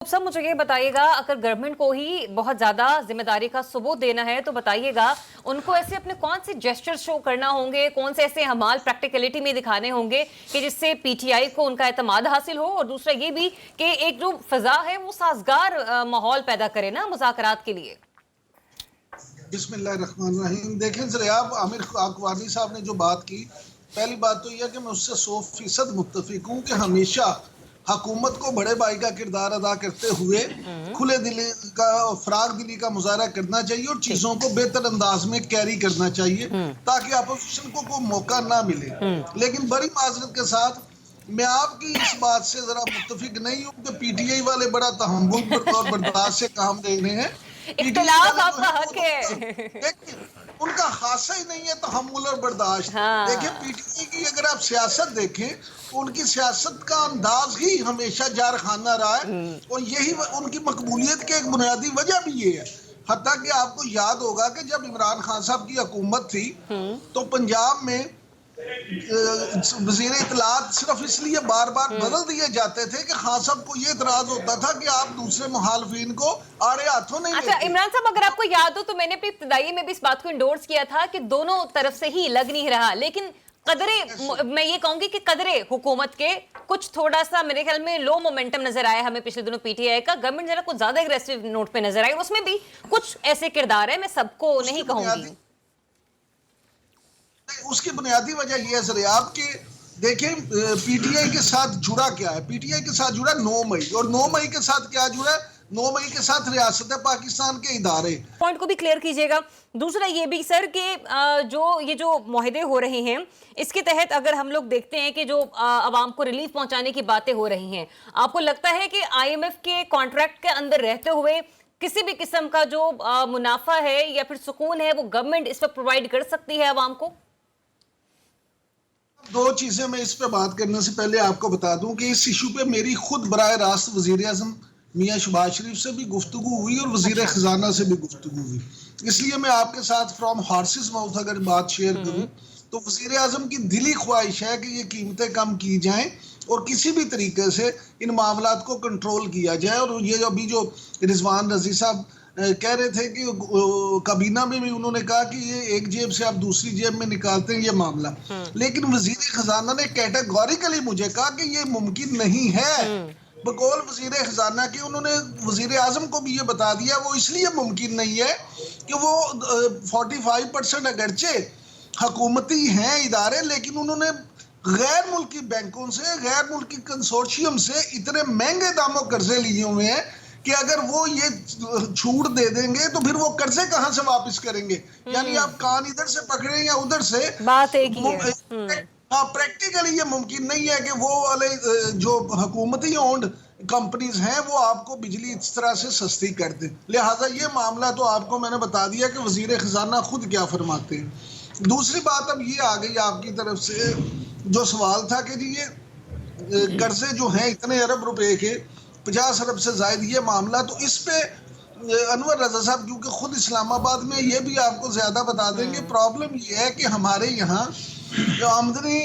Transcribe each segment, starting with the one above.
सब मुझे ये बताइएगा, अगर गवर्नमेंट को ही बहुत ज्यादा जिम्मेदारी का सबूत देना है तो बताइएगा उनको ऐसे अपने कौन से जेस्चर शो करना होंगे, कौन से ऐसे हमाल प्रैक्टिकलिटी में दिखाने होंगे कि जिससे पीटीआई को उनका एतमाद हासिल हो, और दूसरा ये भी कि एक जो फिजा है वो साजगार माहौल पैदा करे ना मुज़ाकरात के लिए। बिस्मिल्लाहिर्रहमानिर्रहीम। देखें जनाब, आमिर अकवानी साहब ने जो बात की, पहली बात तो यह है कि मैं उससे 100% मुत्तफिक हूँ कि हमेशा हुकूमत को बड़े भाई का किरदार अदा करते हुए खुले दिली का फराग दिली का मुजाहरा करना चाहिए और चीज़ों को बेहतर अंदाज में कैरी करना चाहिए ताकि अपोजिशन को कोई मौका ना मिले। लेकिन बड़ी माजरत के साथ मैं आपकी इस बात से जरा मुत्तफिक नहीं हूँ कि पीटीआई वाले बड़ा तहम्मुल और बर्दाश्त से काम दे रहे हैं। इख्तिलाफ आपका हक है। उनका खासा ही नहीं है तहम्मुल और बर्दाश्त। देखिए पीटीआई की अगर आप सियासत देखें तो उनकी सियासत का अंदाज ही हमेशा जारखाना रहा है और यही उनकी मकबूलियत की एक बुनियादी वजह भी ये है। हत्ता कि आपको याद होगा कि जब इमरान खान साहब की हुकूमत थी तो पंजाब में वज़ीर इत्तलात सिर्फ इसलिए बार बार बदल दिए जाते थे कि खान साहब को ये इतराज होता था कि आप दूसरे मुखालफिन को आड़े हाथों नहीं अच्छा इमरान साहब, अगर आपको याद हो तो मैंने अपनी इब्तिदाई में भी इस बात को इंडोर्स किया था कि दोनों तरफ से ही लग नहीं रहा, लेकिन कदरे मैं ये कहूंगी कि कदरे हुकूमत के कुछ थोड़ा सा मेरे ख्याल में लो मोमेंटम नजर आया हमें पिछले दिनों पीटीआई का। गवर्नमेंट जरा कुछ ज्यादा एग्रेसिव नोट पे नजर आई और उसमें भी कुछ ऐसे किरदार है, मैं सबको नहीं कहूंगी। उसकी बुनियादी वजह यह है सर आपके देखें पीटीआई के साथ जुड़ा क्या है। पीटीआई के साथ जुड़ा 9 मई और 9 मई के साथ क्या जुड़ा है, 9 मई के साथ रियासत पाकिस्तान के इदारे। पॉइंट को भी क्लियर कीजिएगा। दूसरा ये भी सर कि ये जो मुआहदे हो रहे हैं इसके तहत अगर हम लोग देखते हैं कि जो आवाम को रिलीफ पहुंचाने की बातें हो रही हैं, आपको लगता है कि आईएमएफ के कॉन्ट्रैक्ट के अंदर रहते हुए किसी भी किस्म का जो मुनाफा है या फिर सुकून है वो गवर्नमेंट इस पर प्रोवाइड कर सकती है आवाम को? दो चीजें मैं इस पे बात करने से पहले आपको बता दूं कि इस इशू पे मेरी खुद बराह रास्त वजीर आजम मियां शहबाज शरीफ से भी गुफ्तगू हुई और वजीर खजाना से भी गुफ्तगू हुई। इसलिए मैं आपके साथ फ्रॉम हॉर्सेस माउथ अगर बात शेयर करूं तो वजीर आजम की दिली ख्वाहिश है कि ये कीमतें कम की जाएं और किसी भी तरीके से इन मामलात को कंट्रोल किया जाए। और ये अभी जो रिजवान रजी साहब कह रहे थे कि काबीना में भी उन्होंने कहा कि ये एक जेब से आप दूसरी जेब में निकालते हैं ये मामला, लेकिन वजीर खजाना ने कैटेगोरिकली मुझे कहा कि ये मुमकिन नहीं है। बकौल वजीर खजाना की उन्होंने वजीर आजम को भी ये बता दिया वो इसलिए मुमकिन नहीं है कि वो 45% अगरचे हुकूमती हैं इदारे, लेकिन उन्होंने गैर मुल्की बैंकों से गैर मुल्की कंसोर्शियम से इतने महंगे दामों कर्जे लिए हुए हैं कि अगर वो ये छूट दे देंगे तो फिर वो कर्जे कहां से वापस करेंगे। यानी आप कान इधर से पकड़े या उधर से, बात एक ही है। हाँ, प्रैक्टिकली ये मुमकिन नहीं है कि वो वाले जो हुकूमती ओन्ड कंपनीज हैं वो आपको बिजली इस तरह से सस्ती कर दें। लिहाजा ये मामला तो आपको मैंने बता दिया कि वजीर खजाना खुद क्या फरमाते हैं। दूसरी बात अब ये आ गई आपकी तरफ से जो सवाल था कि जी ये कर्जे जो हैं इतने अरब रुपए के 50 अरब से ज्यादा ये मामला, तो इस पे अनवर रजा साहब क्योंकि खुद इस्लामाबाद में ये भी आपको ज्यादा बता देंगे। प्रॉब्लम ये है कि हमारे यहाँ जो आमदनी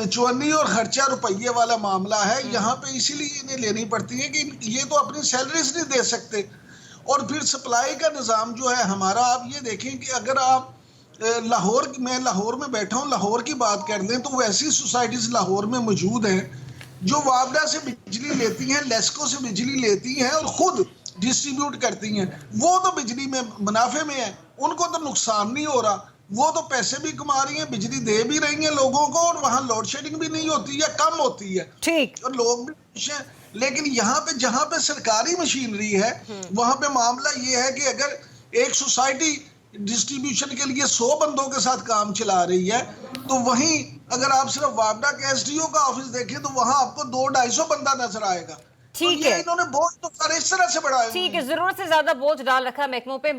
54 और खर्चा रुपये वाला मामला है, यहाँ पे इसीलिए इन्हें लेनी पड़ती है कि ये तो अपनी सैलरीज नहीं दे सकते। और फिर सप्लाई का निज़ाम जो है हमारा, आप ये देखें कि अगर आप लाहौर, मैं लाहौर में बैठा हूँ, लाहौर की बात कर लें तो वैसी सोसाइटीज़ लाहौर में मौजूद हैं जो वापडा से बिजली लेती हैं, लेस्को से बिजली लेती हैं और खुद डिस्ट्रीब्यूट करती हैं। वो तो बिजली में मुनाफे में है, उनको तो नुकसान नहीं हो रहा, वो तो पैसे भी कमा रही हैं, बिजली दे भी रही हैं लोगों को और वहाँ लोड शेडिंग भी नहीं होती है, कम होती है, ठीक, और लोग भी खुश हैं। लेकिन यहाँ पे जहाँ पे सरकारी मशीनरी है वहाँ पे मामला ये है कि अगर एक सोसाइटी डिस्ट्रीब्यूशन के लिए 100 बंदों के साथ काम चला रही है तो वहीं अगर आप सिर्फ वापडा के एसडीओ का ऑफिस देखें तो वहां आपको 200-250 बंदा नजर आएगा। ठीक तो है, इन्होंने बोझ तो सारे इस तरह से बढ़ाया। ठीक है, जरूरत से ज्यादा बोझ डाल रखा महकमों पे।